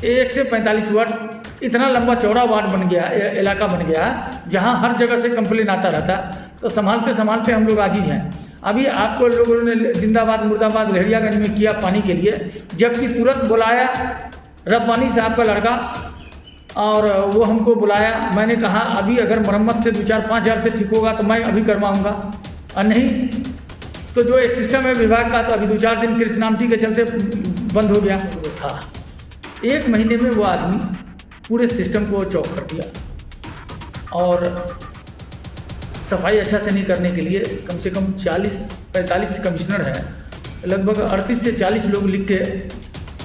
1 से 45 वार्ड इतना लंबा चौड़ा वार्ड बन गया, इलाका बन गया, जहां हर जगह से कंप्लेन आता रहता। तो संभालते संभालते हम लोग आजिज हैं। अभी आपको लोगों ने जिंदाबाद मुर्दाबाद लहरियागंज में किया पानी के लिए, जबकि तुरंत बुलाया रब्बानी साहब का लड़का और वो हमको बुलाया। मैंने कहा अभी अगर मरम्मत से 2-4-5 हज़ार से ठीक होगा तो मैं अभी करवाऊँगा, और नहीं तो जो एक सिस्टम है विभाग का, तो अभी 2-4 दिन कृष्णामटी के चलते बंद हो गया था। 1 महीने में वो आदमी पूरे सिस्टम को चौक कर दिया। और सफाई अच्छा से नहीं करने के लिए कम से कम 40-45 कमिश्नर हैं, लगभग 38 से 40 लोग लिख के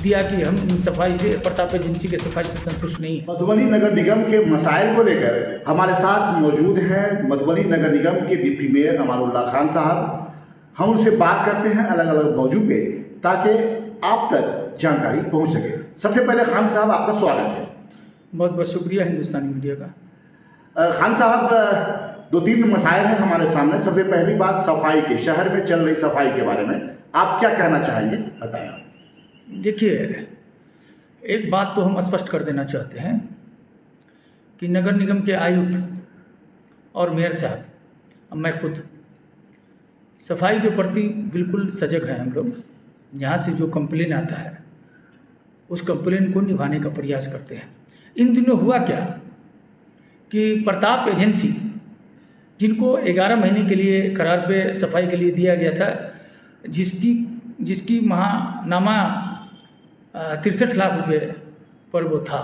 दिया कि हम सफाई से, प्रताप एजेंसी के सफाई से संतुष्ट नहीं है। मधुबनी नगर निगम के मसाइल को लेकर हमारे साथ मौजूद हैं मधुबनी नगर निगम के डिप्टी मेयर अमानुल्लाह खान साहब। हम उनसे बात करते हैं अलग अलग मौजू पे, ताकि आप तक जानकारी पहुंच सके। सबसे पहले खान साहब, आपका स्वागत है। बहुत बहुत शुक्रिया हिंदुस्तानी मीडिया का। खान साहब, 2-3 मसाइल हैं हमारे सामने। सबसे पहली बात सफाई के, शहर में चल रही सफाई के बारे में आप क्या कहना चाहेंगे, बताएं। देखिए, एक बात तो हम स्पष्ट कर देना चाहते हैं कि नगर निगम के आयुक्त और मेयर साहब, मैं खुद सफाई के प्रति बिल्कुल सजग हैं। हम लोग यहाँ से जो कंप्लेन आता है उस कंप्लेन को निभाने का प्रयास करते हैं। इन दिनों हुआ क्या कि प्रताप एजेंसी, जिनको 11 महीने के लिए करार पे सफाई के लिए दिया गया था, जिसकी महानामा 63 लाख रुपये पर वो था,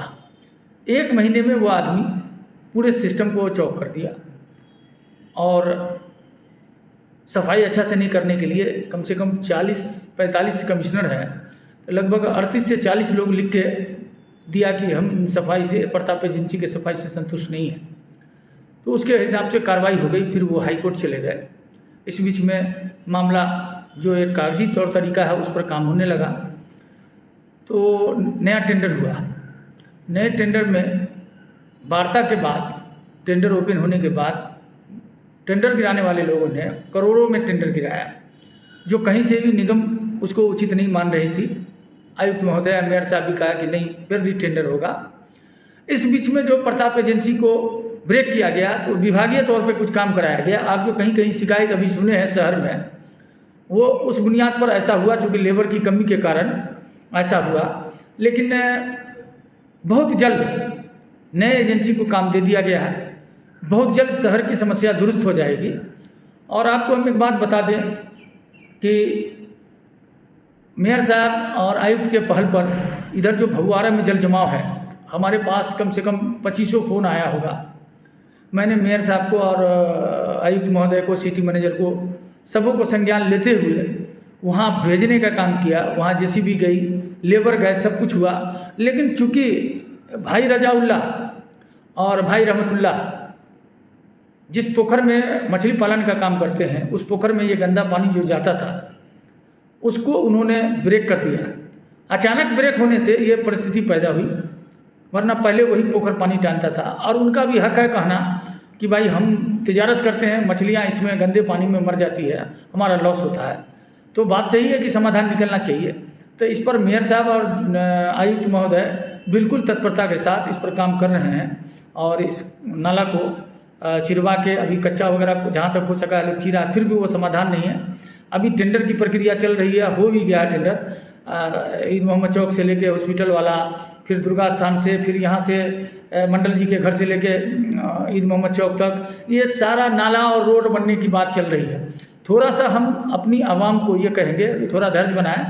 1 महीने में वो आदमी पूरे सिस्टम को चौक कर दिया। और सफाई अच्छा से नहीं करने के लिए कम से कम 40-45 कमिश्नर हैं, लगभग 38 से 40 लोग लिख के दिया कि हम सफाई से, प्रताप एजेंसी के सफाई से संतुष्ट नहीं हैं। तो उसके हिसाब से कार्रवाई हो गई, फिर वो हाई कोर्ट चले गए। इस बीच में मामला जो एक कागजी तौर तरीका है उस पर काम होने लगा। तो नया टेंडर हुआ। नए टेंडर में वार्ता के बाद, टेंडर ओपन होने के बाद, टेंडर गिराने वाले लोगों ने करोड़ों में टेंडर गिराया, जो कहीं से भी निगम उसको उचित नहीं मान रही थी। आयुक्त महोदय, मेयर साहब भी कहा कि नहीं, फिर भी टेंडर होगा। इस बीच में जो प्रताप एजेंसी को ब्रेक किया गया, तो विभागीय तौर पे कुछ काम कराया गया। आप जो कहीं कहीं शिकायत अभी सुने हैं शहर में, वो उस बुनियाद पर ऐसा हुआ चूँकि लेबर की कमी के कारण ऐसा हुआ। लेकिन बहुत जल्द नए एजेंसी को काम दे दिया गया है। बहुत जल्द शहर की समस्या दुरुस्त हो जाएगी। और आपको हम एक बात बता दें कि मेयर साहब और आयुक्त के पहल पर इधर जो भगवाड़ा में जल जमाव है, हमारे पास कम से कम 2500 फ़ोन आया होगा। मैंने मेयर साहब को और आयुक्त महोदय को, सिटी मैनेजर को, सबों को संज्ञान लेते हुए वहाँ भेजने का काम किया। वहाँ जेसीबी गई, लेबर गए, सब कुछ हुआ। लेकिन चूँकि भाई रजाउल्लाह और भाई रहमतुल्लाह जिस पोखर में मछली पालन का काम करते हैं, उस पोखर में ये गंदा पानी जो जाता था उसको उन्होंने ब्रेक कर दिया। अचानक ब्रेक होने से ये परिस्थिति पैदा हुई, वरना पहले वही पोखर पानी टानता था। और उनका भी हक है कहना कि भाई हम तिजारत करते हैं, मछलियाँ इसमें गंदे पानी में मर जाती है, हमारा लॉस होता है। तो बात सही है कि समाधान निकलना चाहिए। तो इस पर मेयर साहब और आयुक्त महोदय बिल्कुल तत्परता के साथ इस पर काम कर रहे हैं। और इस नाला को चिरवा के, अभी कच्चा वगैरह जहाँ तक हो सका है लोग चीरा, फिर भी वो समाधान नहीं है। अभी टेंडर की प्रक्रिया चल रही है, हो भी गया टेंडर। ईद मोहम्मद चौक से लेके हॉस्पिटल वाला, फिर दुर्गा स्थान से, फिर यहाँ से मंडल जी के घर से लेके ईद मोहम्मद चौक तक, ये सारा नाला और रोड बनने की बात चल रही है। थोड़ा सा हम अपनी आवाम को ये कहेंगे थोड़ा धैर्य बनाएं,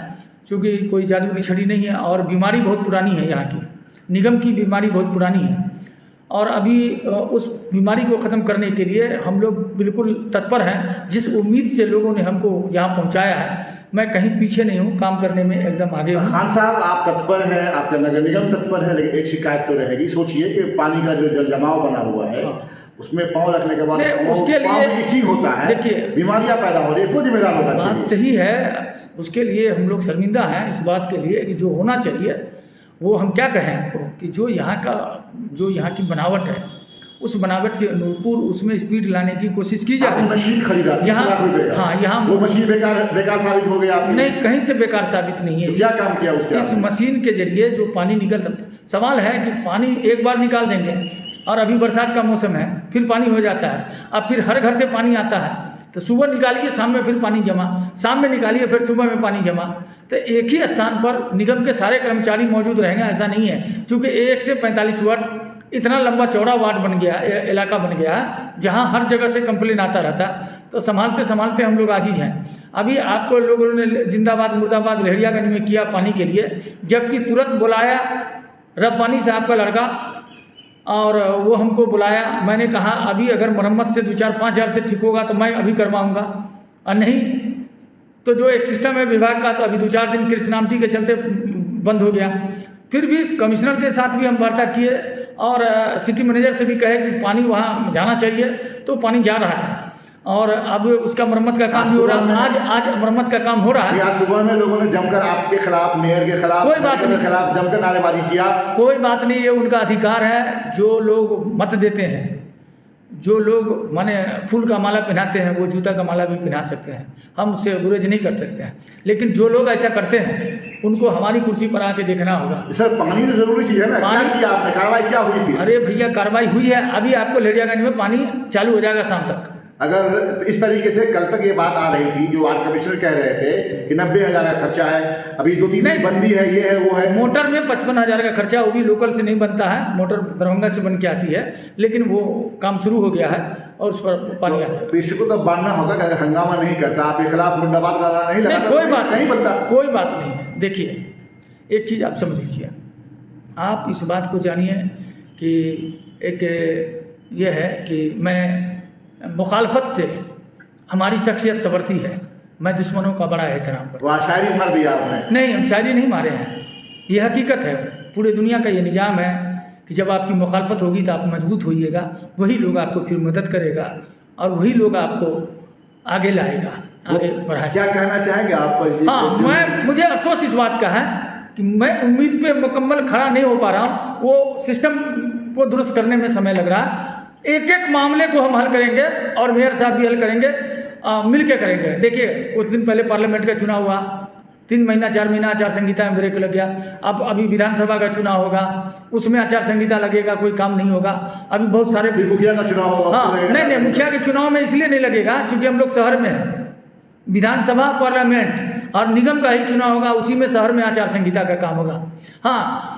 क्योंकि कोई जादू की छड़ी नहीं है और बीमारी बहुत पुरानी है। यहाँ की निगम की बीमारी बहुत पुरानी है और अभी उस बीमारी को ख़त्म करने के लिए हम लोग बिल्कुल तत्पर हैं। जिस उम्मीद से लोगों ने हमको यहाँ पहुँचाया है, मैं कहीं पीछे नहीं हूँ, काम करने में एकदम आगे हूँ। खान साहब, आप तत्पर हैं, आपका नगर निगम तत्पर है, लेकिन एक शिकायत तो रहेगी। सोचिए कि पानी का जो जल जमाव बना हुआ है, उसमें पाँव रखने के बाद उसके लिए इचिंग होता है, देखिए बीमारियां पैदा हो रही है, तो जिम्मेदार होगा। बात सही है, उसके लिए हम लोग शर्मिंदा हैं इस बात के लिए कि जो होना चाहिए वो हम क्या कहें आपको कि जो यहाँ की बनावट है, उस बनावट के अनुकूल उसमें स्पीड लाने की कोशिश की जाए। मशीन खरीदा यहाँ, हाँ, यहाँ वो मशीन बेकार साबित हो गया। नहीं, कहीं से बेकार साबित नहीं है। तो क्या काम किया उससे? इस मशीन के जरिए जो पानी निकलता, सवाल है कि पानी एक बार निकाल देंगे और अभी बरसात का मौसम है, फिर पानी हो जाता है, अब फिर हर घर से पानी आता है, तो सुबह निकालिए शाम में फिर पानी जमा, शाम में निकालिए फिर सुबह में पानी जमा। तो एक ही स्थान पर निगम के सारे कर्मचारी मौजूद रहेंगे ऐसा नहीं है, क्योंकि 1 से 45 वार्ड इतना लंबा चौड़ा वार्ड बन गया, इलाका बन गया जहाँ हर जगह से कंप्लेन आता रहता, तो संभालते संभालते हम लोग आजिज हैं। अभी आपको लोगों ने जिंदाबाद मुर्दाबाद लहरियागंज में किया पानी के लिए, जबकि तुरंत बुलाया रब्बानी साहब का लड़का और वो हमको बुलाया। मैंने कहा अभी अगर मरम्मत से 2-4-5 हज़ार से ठीक होगा तो मैं अभी करवाऊँगा, और नहीं तो जो एक सिस्टम है विभाग का, तो अभी 2-4 दिन कृष्णामटी के चलते बंद हो गया। फिर भी कमिश्नर के साथ भी हम वार्ता किए और सिटी मैनेजर से भी कहे कि पानी वहाँ जाना चाहिए, तो पानी जा रहा था और अब उसका मरम्मत का काम भी हो रहा है। आज मरम्मत का काम हो रहा है। आज सुबह में लोगों ने जमकर आपके खिलाफ, मेयर के खिलाफ, कोई बात नहीं, खिलाफ जमकर नारेबाजी किया। कोई बात नहीं, ये उनका अधिकार है। जो लोग मत देते हैं, जो लोग माने फूल का माला पहनाते हैं, वो जूता का माला भी पहना सकते हैं, हम उससे गुरेज नहीं कर सकते हैं। लेकिन जो लोग ऐसा करते हैं उनको हमारी कुर्सी पर आके देखना होगा। सर पानी तो जरूरी चीज़ है ना, पानी किया आपने, कार्रवाई क्या हुई थी? अरे भैया कार्रवाई हुई है, अभी आपको लहरियागंज में पानी चालू हो जाएगा शाम तक। अगर इस तरीके से कल तक ये बात आ रही थी, जो वार्ड कमिश्नर कह रहे थे कि 90,000 का खर्चा है, अभी 2-3 दिन बंदी है, ये है वो है। मोटर में 55,000 का खर्चा, वो भी लोकल से नहीं बनता है, मोटर दरभंगा से बन के आती है, लेकिन वो काम शुरू हो गया है और उस पर पानी आता है। तो इसको तो बांधना होगा कि अगर हंगामा नहीं करता, आपके खिलाफ मुर्दाबाद कराना नहीं लगा, कोई बात नहीं बनता, कोई बात नहीं है। देखिए एक चीज़ आप समझ लीजिए, आप इस बात को जानिए कि एक ये है कि मैं मुखालफत से हमारी शख्सियत संवरती है, मैं दुश्मनों का बड़ा एहतराम करता हूँ। वहाँ शायरी मार दिया आपने? नहीं, हम शायरी नहीं मारे हैं, ये हकीकत है। पूरे दुनिया का ये निज़ाम है कि जब आपकी मुखालफत होगी तो आप मजबूत होइएगा, वही लोग आपको फिर मदद करेगा और वही लोग आपको आगे लाएगा, आगे बढ़ाएगा। क्या कहना चाहेंगे आप? हाँ, मुझे अफसोस इस बात का है कि मैं उम्मीद पे मुकम्मल खड़ा नहीं हो पा रहा हूँ। वो सिस्टम को दुरुस्त करने में समय लग रहा है। एक एक मामले को हम हल करेंगे और मेयर साहब भी हल करेंगे, मिल के करेंगे। देखिए कुछ दिन पहले पार्लियामेंट का चुनाव हुआ, 3 महीना 4 महीना आचार संहिता में ब्रेक लग गया। अब अभी विधानसभा का चुनाव होगा, उसमें आचार संहिता लगेगा, कोई काम नहीं होगा। अभी बहुत सारे मुखिया का चुनाव होगा। हाँ नहीं, मुखिया के चुनाव में इसलिए नहीं लगेगा क्योंकि हम लोग शहर में हैं। विधानसभा, पार्लियामेंट और निगम का ही चुनाव होगा, उसी में शहर में आचार संहिता का काम होगा। हाँ,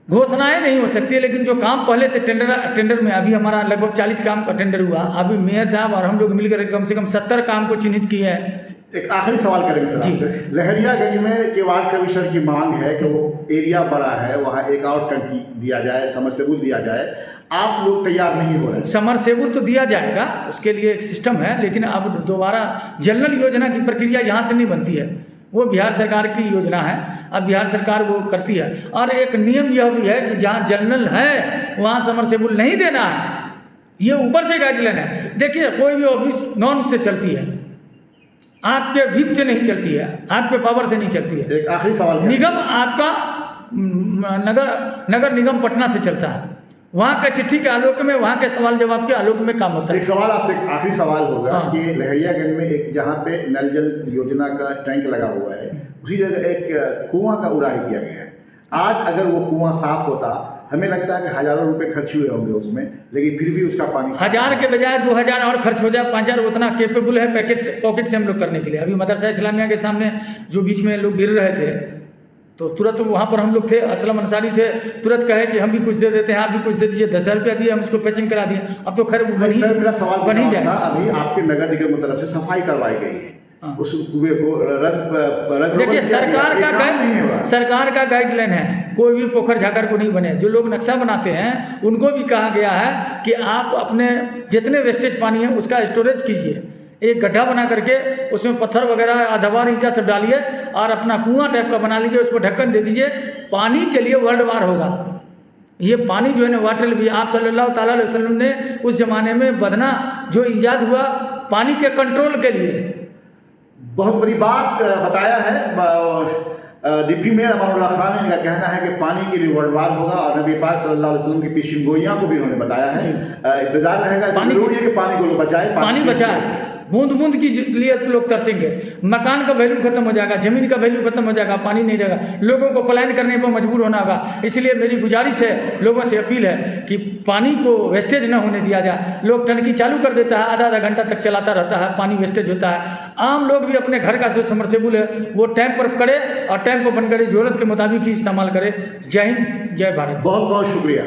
घोषणाएं नहीं हो सकती, लेकिन जो काम पहले से टेंडर में, अभी हमारा लगभग 40 काम का टेंडर हुआ। अभी मेयर साहब और हम लोग मिलकर कम से कम 70 काम को चिन्हित किए हैं। एक आखिरी सवाल करेंगे सर आपसे। लहरियागंज में के वार्ड कमिश्नर की मांग है कि वो एरिया बड़ा है, वहाँ एक और टंकी दिया जाए, समरसेबुल दिया जाए। आप लोग तैयार नहीं हो रहे? समरसेबुल तो दिया जाएगा, उसके लिए एक सिस्टम है, लेकिन अब दोबारा जनरल योजना की प्रक्रिया यहाँ से नहीं बनती है, वो बिहार सरकार की योजना है। अब बिहार सरकार वो करती है। और एक नियम यह भी है कि जहाँ जनरल है वहाँ समरसेबुल नहीं देना है, ये ऊपर से गाइडलाइन है। देखिए कोई भी ऑफिस नॉर्म से चलती है, आपके विप से नहीं चलती है, आपके पावर से नहीं चलती है। एक आखिरी सवाल, निगम आपका नगर निगम पटना से चलता है, वहाँ का चिट्ठी के आलोक में, वहाँ के सवाल जवाब के आलोक में काम होता है। एक सवाल आपसे, आखिरी सवाल होगा। हाँ। कि लहरियागंज में एक जहाँ पे नल जल योजना का टैंक लगा हुआ है, उसी जगह एक कुआं का उड़ाही किया गया है। आज अगर वो कुआं साफ होता, हमें लगता है कि हजारों रुपए खर्च हुए होंगे उसमें, लेकिन फिर भी उसका पानी 1000 के बजाय 2000 और खर्च हो जाए, 5000 उतना केपेबल है पॉकेट से हम लोग करने के लिए। अभी मदरसा इस्लामिया के सामने जो बीच में लोग गिर रहे थे, तो तुरंत वहाँ पर हम लोग थे, असलम अंसारी थे, तुरंत कहे कि हम भी कुछ दे देते हैं, आप भी कुछ दे दीजिए। 10,000 रुपया दिए, हम उसको पैचिंग करा दिए। अब तो खैर बन ही जाए। अभी आपके नगर निगम की तरफ से सफाई करवाई गई है, उस कुएं को देखिए सरकार का गाइडलाइन है, कोई भी पोखर झाकर को नहीं बने। जो लोग नक्शा बनाते हैं उनको भी कहा गया है कि आप अपने जितने वेस्टेज पानी है उसका स्टोरेज कीजिए, एक गड्ढा बना करके उसमें पत्थर वगैरह, आधावार, ईंटा सब डालिए और अपना कुआं टाइप का बना लीजिए, उसको ढक्कन दे दीजिए। पानी के लिए वर्ल्ड वार होगा। ये पानी जो है ना, वाटर भी, आप सल्लल्लाहु ताला अलैहि वसल्लम ने उस जमाने में बदना जो ईजाद हुआ पानी के कंट्रोल के लिए, बहुत बड़ी बात बताया है। डिप्टी मेयर अमानुल्लाह खान का कहना है कि पानी के लिए वर्ल्ड वार होगा और नबी पाक सल्लल्लाहु अलैहि वसल्लम की पेशिन गोइयां को भी उन्होंने बताया है। इंतजार रहेगा, जरूरी है कि पानी को बचाए, पानी बचाए। बूंद बूंद के लिए लोग तरसेंगे। मकान का वैल्यू खत्म हो जाएगा, ज़मीन का वैल्यू खत्म हो जाएगा, पानी नहीं रहेगा, लोगों को पलायन करने पर मजबूर होना होगा। इसलिए मेरी गुजारिश है, लोगों से अपील है कि पानी को वेस्टेज न होने दिया जाए। लोग टंकी चालू कर देता है, आधा आधा घंटा तक चलाता रहता है, पानी वेस्टेज होता है। आम लोग भी अपने घर का जो समरसेबुल है वो टाइम पर करे और टाइम पर बंद करे, ज़रूरत के मुताबिक ही इस्तेमाल करे। जय हिंद, जय भारत। बहुत बहुत शुक्रिया।